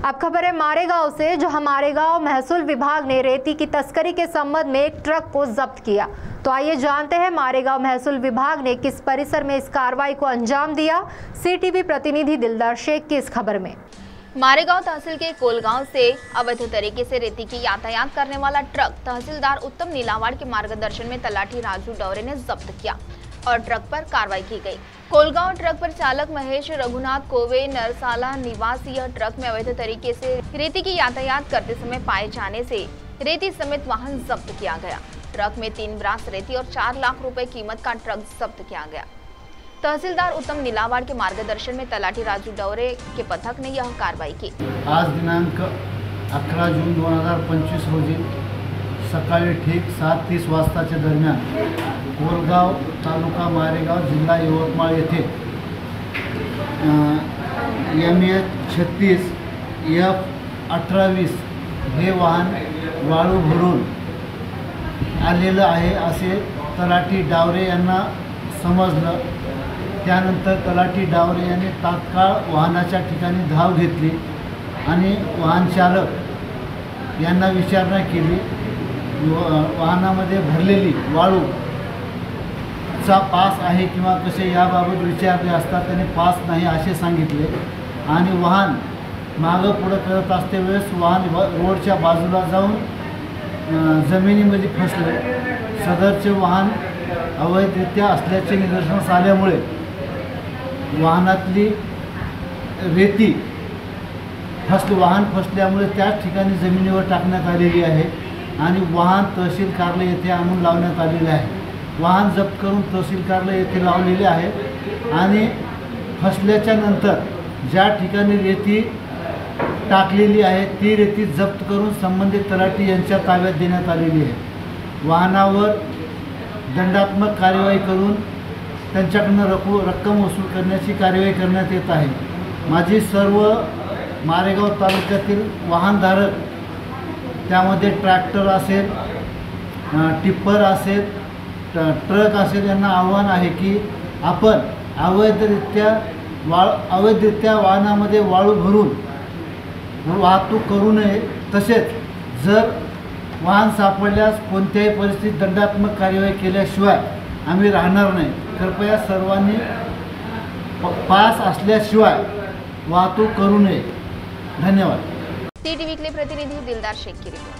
अब खबर है मारेगांव से, जहां मारेगांव महसूल विभाग ने रेती की तस्करी के संबंध में एक ट्रक को जब्त किया। तो आइए जानते हैं मारेगांव महसूल विभाग ने किस परिसर में इस कार्रवाई को अंजाम दिया। सीटीवी प्रतिनिधि दिलदार शेख की इस खबर में। मारेगांव तहसील के कोलगांव से अवैध तरीके से रेती की यातायात करने वाला ट्रक तहसीलदार उत्तम नीलावाड़ के मार्गदर्शन में तलाठी राजू डौरे ने जब्त किया और ट्रक पर कार्रवाई की गई। कोलगांव ट्रक पर चालक महेश रघुनाथ कोवे नरसाला निवासी यह ट्रक में अवैध तरीके से रेती की यातायात करते समय पाए जाने से रेती समेत वाहन जब्त किया गया। ट्रक में 3 ब्रास रेती और 4 लाख रुपए कीमत का ट्रक जब्त किया गया। तहसीलदार उत्तम नीलावाड़ के मार्गदर्शन में तलाठी राजू डौरे के पथक ने यह कार्रवाई की। आज दिनांक 11 जून 2025 रोजी सकाळी ठीक 7:30 वाजताच्या दरम्यान कोलगाव तालुका मारेगाव जिल्हा यवतमाळ येथे MH36 F1820 हे वाहन वाळू भरून आलेलं आहे असे तलाठी डावरे यांना समजलं। त्यानंतर तलाठी डावरे यांनी तात्काळ वाहनाच्या ठिकाणी धाव घेतली आणि वाहन चालक यांना विचारणा केली। वाहनामध्ये भरलेली वाळूचा पास आहे किंवा कसे याबाबत विचारले असता त्याने पास नाही असे सांगितले आणि वाहन मागं पुढं करत असतेवेळेस वाहन रोडच्या बाजूला जाऊन जमिनीमध्ये फसले। सदरचे वाहन अवैधरित्या असल्याचे निदर्शनास आल्यामुळे वाहनातली रेती वाहन फसल्यामुळे त्याच ठिकाणी जमिनीवर टाकण्यात आलेली आहे आणि वाहन तहसील कार्यालय येथे आणून लावण्यात आलेले आहे। वाहन जप्त करून तहसील कार्यालय येथे लावलेले आहे आणि फसल्याच्या नंतर ज्या ठिकाणी रेती टाकलेली आहे ती रेती जप्त करून संबंधित तलाठी यांच्या ताब्यात देण्यात आलेली आहे। वाहनावर दंडात्मक कार्यवाही करून त्यांच्याकडून रक्कम वसूल करण्याची कार्यवाही करण्यात येत आहे। माझी सर्व मारेगाव तालुक्यातील वाहनधारक त्यामध्ये ट्रॅक्टर असेल, टिप्पर असेल, ट्रक असेल यांना आव्हान आहे की आपण अवैधरित्या वाहनामध्ये वाळू भरून वाहतूक करू नये। तसेच जर वाहन सापडल्यास कोणत्याही परिस्थितीत दंडात्मक कार्यवाही केल्याशिवाय आम्ही राहणार नाही। कृपया सर्वांनी पास असल्याशिवाय वाहतूक करू नये। धन्यवाद। सीटीवी के लिए प्रतिनिधि दिलदार शेख की रिपोर्ट।